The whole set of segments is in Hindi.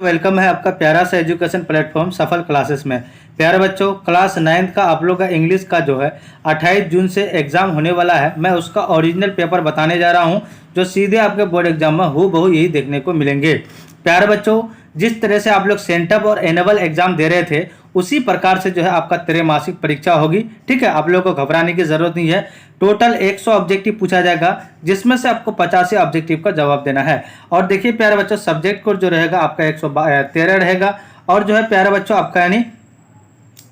वेलकम है आपका प्यारा सा एजुकेशन प्लेटफॉर्म सफल क्लासेस में। प्यारे बच्चों, क्लास 9 का आप लोग का इंग्लिश का जो है 28 जून से एग्ज़ाम होने वाला है। मैं उसका ओरिजिनल पेपर बताने जा रहा हूं, जो सीधे आपके बोर्ड एग्जाम में हूबहू यही देखने को मिलेंगे। प्यारे बच्चों, जिस तरह से आप लोग सेंटअप और एनुअल एग्जाम दे रहे थे, उसी प्रकार से जो है आपका त्रैमासिक परीक्षा होगी। ठीक है, आप लोगों को घबराने की जरूरत नहीं है। टोटल 100 ऑब्जेक्टिव पूछा जाएगा, जिसमें से आपको 85 ऑब्जेक्टिव का जवाब देना है। और देखिए प्यारे बच्चों, सब्जेक्ट कोड जो रहेगा आपका 113 रहेगा। और जो है प्यारे बच्चों, आपका यानी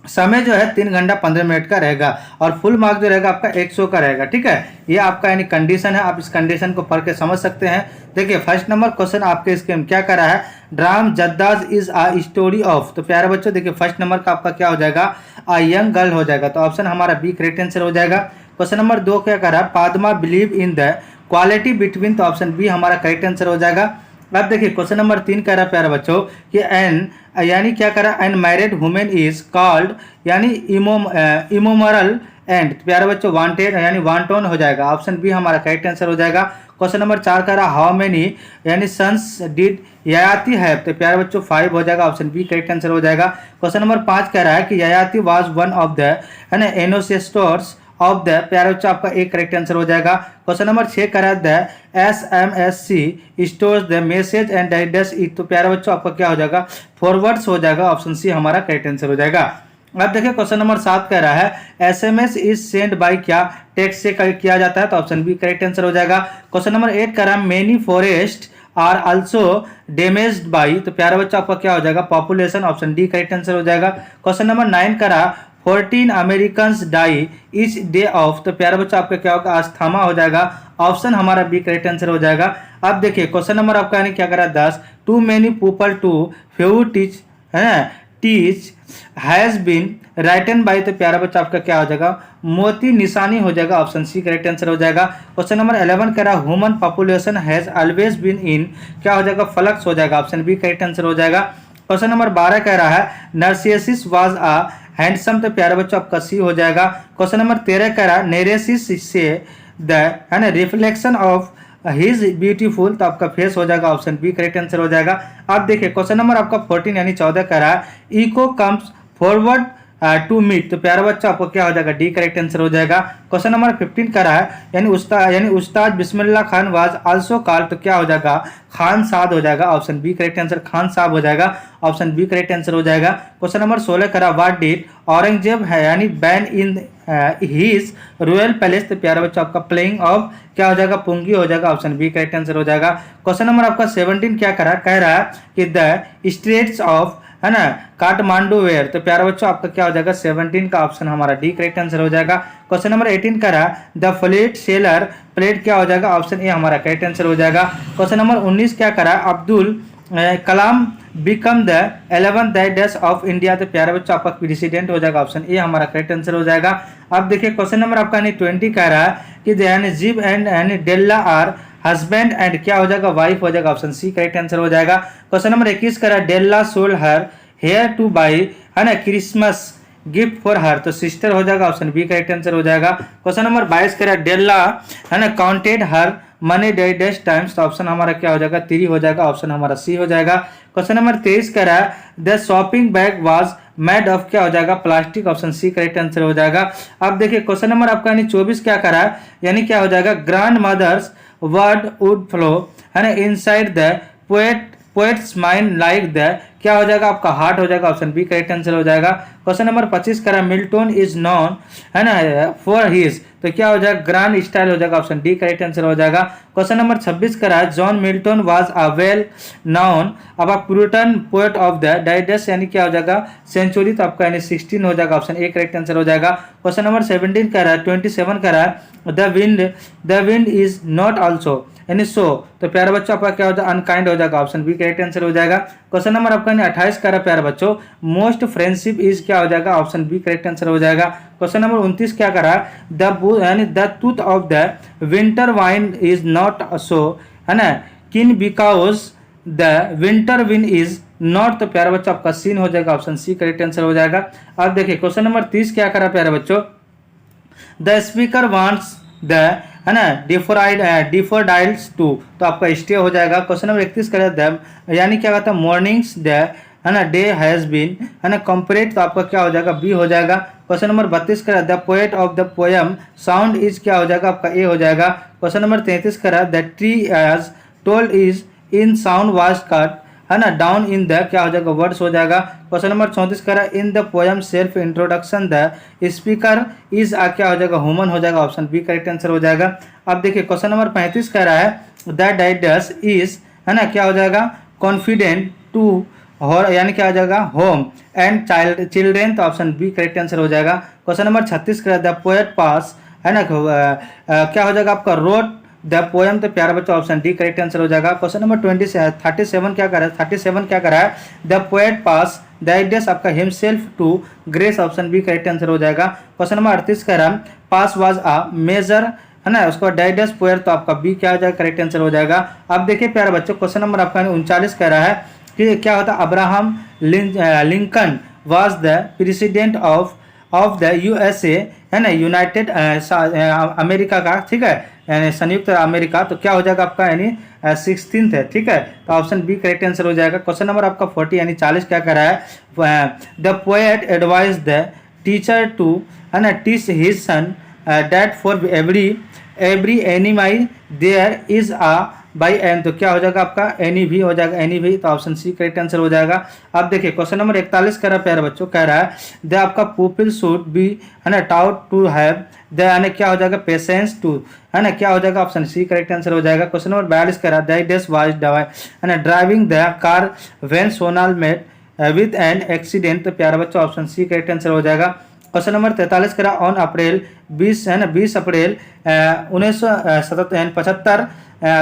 समय जो है 3 घंटा 15 मिनट का रहेगा। और फुल मार्क जो रहेगा आपका 100 का रहेगा। ठीक है, ये आपका यानी कंडीशन है। आप इस कंडीशन को पढ़ के समझ सकते हैं। देखिए फर्स्ट नंबर क्वेश्चन आपके इसके क्या करा है, ड्राम जद्दाज इज आ स्टोरी ऑफ। तो प्यारे बच्चों देखिए फर्स्ट नंबर का आपका क्या हो जाएगा, आ यंग गर्ल हो जाएगा। तो ऑप्शन हमारा बी करेक्ट आंसर हो जाएगा। क्वेश्चन नंबर 2 क्या करा, पादमा believe in the quality between. तो ऑप्शन बी हमारा करेक्ट आंसर हो जाएगा। अब देखिए क्वेश्चन नंबर 3 कह रहा है प्यारे बच्चों कि एन यानी क्या करा, an married women is called यानी इमोमरल एंड। प्यारे बच्चों वांटेड यानी वांटोन हो जाएगा। ऑप्शन बी हमारा करेक्ट आंसर हो जाएगा। क्वेश्चन नंबर 4 कह रहा, हाउ मेनी यानी सन्स डिड ययाति है। तो प्यारे बच्चों 5 हो जाएगा। ऑप्शन बी करेक्ट आंसर हो जाएगा। क्वेश्चन नंबर 5 कह रहा है कि Yayati was one of the है ना एनोसेस्टोर्स ऑफ द। प्यारे बच्चों आपका एक करेक्ट आंसर हो जाएगा। क्वेश्चन नंबर 6 करा the SMSC stores the message and digest it. तो प्यारे बच्चों आपका क्या हो जाएगा, फॉरवर्ड्स हो जाएगा। ऑप्शन सी हमारा करेक्ट आंसर हो जाएगा। अब देखिए क्वेश्चन नंबर 7 कह रहा है, SMS इज सेंड बाय क्या, टेक्स्ट से किया जाता है। तो ऑप्शन बी करेक्ट आंसर हो जाएगा। क्वेश्चन नंबर 8 कह रहा है, many forest are also damaged by. तो प्यारे बच्चों आपका क्या हो जाएगा, population. Option D correct answer हो जाएगा। क्वेश्चन नंबर 9 करा, 14 Americans die each day of. तो प्यारे बच्चों आपका क्या होगा, अस्थमा हो जाएगा। ऑप्शन हमारा बी करेक्ट आंसर हो जाएगा। अब देखिए क्वेश्चन नंबर आपका यानी क्या करा, 10 too many people too few teach है ना teach has been written by. तो प्यारा बच्चा आपका क्या हो जाएगा, मोती निशानी हो जाएगा। ऑप्शन सी करेक्ट आंसर हो जाएगा। क्वेश्चन नंबर 11 कह रहा, human population has always been in. क्या हो जाएगा, फ्लक्स हो जाएगा। ऑप्शन बी करेक्ट आंसर हो जाएगा। क्वेश्चन नंबर 12 कह रहा है, नर्सिसिस वाज आ हैंडसम। तो प्यारे बच्चों आपका सी हो जाएगा। क्वेश्चन नंबर 13 कह रहा, नेरेसिस से द है ना रिफ्लेक्शन ऑफ हिज ब्यूटीफुल। तो आपका फेस हो जाएगा। ऑप्शन बी करेक्ट आंसर हो जाएगा। अब देखिए क्वेश्चन नंबर आपका 14 यानी 14 कह रहा है, echo comes forward to meet. तो प्यारा बच्चा आपको क्या हो जाएगा, डी करेक्ट आंसर हो जाएगा। क्वेश्चन नंबर 15 कह रहा है, यानी Ustad Bismillah Khan was also called. तो क्या हो जाएगा, खान साद हो जाएगा। Option B correct answer, Khan Sahab हो जाएगा। ऑप्शन बी करेक्ट आंसर हो जाएगा। क्वेश्चन नंबर 16 कह रहा, व्हाट डिड औरंगजेब है यानी ban in his royal palace. तो प्यारा बच्चा आपका प्लेइंग ऑफ क्या हो जाएगा, पुंगी हो जाएगा। ऑप्शन बी करेक्ट आंसर हो जाएगा। क्वेश्चन नंबर आपका 17 क्या कह रहा है कि द स्ट्रेट्स ऑफ है ना काठमांडू वेयर। तो प्यारे बच्चों आपका क्या हो जाएगा, 17 का ऑप्शन हमारा डी करेक्ट आंसर हो जाएगा। क्वेश्चन नंबर 18 का रहा, द फ्लीट सेलर प्लेट क्या हो जाएगा। ऑप्शन ए हमारा करेक्ट आंसर हो जाएगा। क्वेश्चन नंबर 19 क्या करा, Abdul Kalam become the 11th dash of India. तो प्यारे बच्चों आपका प्रेसिडेंट हो जाएगा। ऑप्शन ए हमारा करेक्ट आंसर हो जाएगा। अब देखिए क्वेश्चन नंबर आपका 20 कह रहा है कि जिब एंड डेल्ला आर हस्बैंड एंड क्या हो जाएगा, वाइफ हो जाएगा। ऑप्शन सी करेक्ट आंसर हो जाएगा। क्वेश्चन नंबर 21 करा, Della sold her hair to buy है ना क्रिसमस गिफ्ट फॉर हर। तो सिस्टर हो जाएगा। ऑप्शन बी करेक्ट आंसर हो जाएगा। क्वेश्चन नंबर 22 करा, डेल्ला है ना काउंटेड हर मनी डैश टाइम्स। तो ऑप्शन हमारा क्या हो जाएगा, 3 हो जाएगा। ऑप्शन हमारा सी हो जाएगा। क्वेश्चन नंबर 23 करा, the shopping bag was made of क्या हो जाएगा, plastic. Option C correct answer हो जाएगा। अब देखिए क्वेश्चन नंबर आपका यानी 24 क्या करा, यानी क्या हो जाएगा, grandmother's word would flow है ना inside the poet's mind like the क्या हो जाएगा, आपका हार्ट हो जाएगा। ऑप्शन बी करेक्ट आंसर हो जाएगा। क्वेश्चन नंबर 25 करा, मिल्टन इज नॉन है ना फॉर हिज। तो क्या हो जाएगा, ग्रैंड स्टाइल हो जाएगा। ऑप्शन डी करेक्ट आंसर हो जाएगा। क्वेश्चन नंबर 26 करा, John Milton was a well known अब प्यूरिटन पोएट ऑफ द डाइडेस यानी क्या हो जाएगा, सेंचुरी। तो आपका यानी 16 हो जाएगा। ऑप्शन ए करेक्ट आंसर हो जाएगा। क्वेश्चन नंबर 17 करा, 27 करा, the wind is not also यानी सो। तो प्यारे बच्चों आपका क्या हो जाएगा, अनकाइंड हो जाएगा। ऑप्शन बी करेक्ट आंसर हो जाएगा। क्वेश्चन नंबर आपका 28 करा प्यारे बच्चों, मोस्ट फ्रेंडशिप इज क्या हो जाएगा। ऑप्शन बी करेक्ट आंसर हो जाएगा। क्वेश्चन नंबर 29 क्या करा, the tooth of the winter wine is not so है ना किन because the winter win is not. तो प्यारे बच्चों आपका सीन हो जाएगा। ऑप्शन सी करेक्ट आंसर हो जाएगा। अब देखिए क्वेश्चन नंबर 30 क्या करा प्यारे बच्चों, द स्पीकर वांट्स द है ना, डिफोडाइल्स टू, तो आपका स्टे हो जाएगा। क्वेश्चन नंबर 31 करें, यानी क्या कहता है मॉर्निंग्स द, है ना, डे हैज़ बीन, है ना, कंप्लीट, तो आपका क्या हो जाएगा बी हो जाएगा। क्वेश्चन नंबर 32 करा the poet of the poem sound is, क्या हो जाएगा आपका ए हो जाएगा। क्वेश्चन नंबर 33 करा the tree as told is in sound was cut, है ना, डाउन इन द, क्या हो जाएगा वर्ड्स हो जाएगा। क्वेश्चन नंबर 34 करा in the poem self introduction the speaker is, क्या हो जाएगा ह्यूमन हो जाएगा, ऑप्शन बी करेक्ट आंसर हो जाएगा। अब देखिए क्वेश्चन नंबर 35 कह रहा है द डाइडस इज, है ना, क्या हो जाएगा कॉन्फिडेंट टू, और यानी क्या हो जाएगा होम एंड चाइल्ड चिल्ड्रेन, तो ऑप्शन बी करेक्ट आंसर हो जाएगा। क्वेश्चन नंबर 36 का द पोएट पास, है ना, क्या हो जाएगा आपका रोट द पोएम, तो प्यारा बच्चा ऑप्शन डी करेक्ट आंसर हो जाएगा। क्वेश्चन नंबर 37 क्या कर रहा है, 37 क्या कर रहा है the poet pass the ideas आपका himself to grace, option B correct answer हो जाएगा। क्वेश्चन नंबर 38 कह रहा है पास वाज अ मेजर, है ना, उसको डाइडस पोयर, तो आपका बी क्या हो जाएगा करेक्ट आंसर हो जाएगा। अब देखिए प्यारा बच्चों क्वेश्चन नंबर आपका 39 कह रहा है कि क्या होता है Abraham Lincoln was the president of the USA, है ना, यूनाइटेड अमेरिका का, ठीक है, यानी संयुक्त अमेरिका, तो क्या हो जाएगा आपका यानी 16th है, ठीक है, तो ऑप्शन बी करेक्ट आंसर हो जाएगा। क्वेश्चन नंबर आपका 40 यानी 40 क्या कर रहा है the poet advise the teacher to, है ना, teach his son that for every animal there is a by an, तो क्या हो जाएगा आपका एनी भी हो जाएगा, एनी भी, तो ऑप्शन सी करेक्ट आंसर हो जाएगा। अब देखिए क्वेश्चन नंबर 41 कह रहा है प्यारे बच्चों, कह रहा है द आपका पीपल शुड बी, है ना, टाउट टू हैव द, यानी क्या हो जाएगा पेशेंस टू, है ना, क्या हो जाएगा ऑप्शन सी करेक्ट आंसर हो जाएगा। क्वेश्चन नंबर 42 कह रहा है दैट वाज दवाई, है ना, driving the car when Sonal met with an accident, तो प्यारा बच्चों ऑप्शन सी करेक्ट आंसर हो जाएगा। क्वेश्चन नंबर 43 करा ऑन अप्रैल 20, है ना, 20 April 1975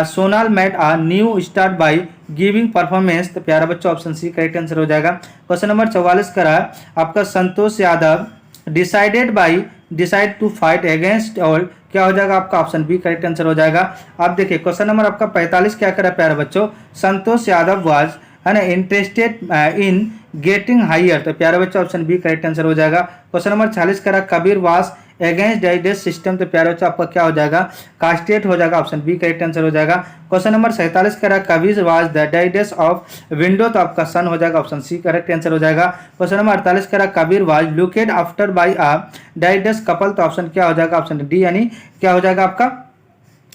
Sonal met a new start by giving performance, तो प्यारा बच्चों ऑप्शन सी करेक्ट आंसर हो जाएगा। क्वेश्चन नंबर 44 करा आपका Santosh Yadav decide to fight against all, क्या हो जाएगा आपका ऑप्शन बी करेक्ट आंसर हो जाएगा। अब देखिए क्वेश्चन नंबर आपका 45 क्या करा प्यारा बच्चों संतोष यादव वाज, है ना, इंटरेस्टेड इन गेटिंग हायर, तो प्यारे बच्चों ऑप्शन बी करेक्ट आंसर हो जाएगा। क्वेश्चन नंबर 46 करा कबीर वास अगेंस्ट डाइडेस सिस्टम, तो प्यारे बच्चों आपका क्या हो जाएगा कास्टेट हो जाएगा, ऑप्शन बी करेक्ट आंसर हो जाएगा। क्वेश्चन नंबर 47 करा कबीर वाज द डाइडेस ऑफ विंडो, तो आपका सन हो जाएगा, ऑप्शन सी करेक्ट आंसर हो जाएगा। क्वेश्चन नंबर 48 करा Kabir was looked after by a डाइडेस कपल, तो ऑप्शन क्या हो जाएगा ऑप्शन डी, यानी क्या हो जाएगा आपका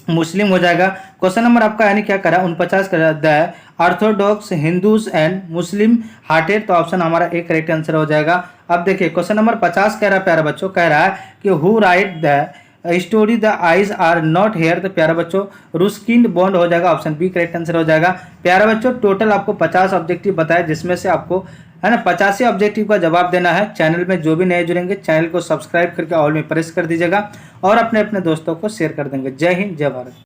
मुस्लिम हो जाएगा। क्वेश्चन नंबर आपका यानी क्या करा 49 करा the Orthodox Hindus and Muslim hearted, तो ऑप्शन हमारा एक करेक्ट आंसर हो जाएगा। अब देखिए क्वेश्चन नंबर 50 कह रहा है प्यारा बच्चों, कह रहा है कि who write the story the eyes are not here, तो प्यारा बच्चों रुस्किन बॉन्ड हो जाएगा, ऑप्शन बी करेक्ट आंसर हो जाएगा। प्यारा बच्चों टोटल आपको 50 ऑब्जेक्टिव बताया, जिसमें से आपको, है ना, 85 ऑब्जेक्टिव का जवाब देना है। चैनल में जो भी नए जुड़ेंगे चैनल को सब्सक्राइब करके ऑल में प्रेस कर दीजिएगा और अपने अपने दोस्तों को शेयर कर देंगे। जय हिंद जय भारत।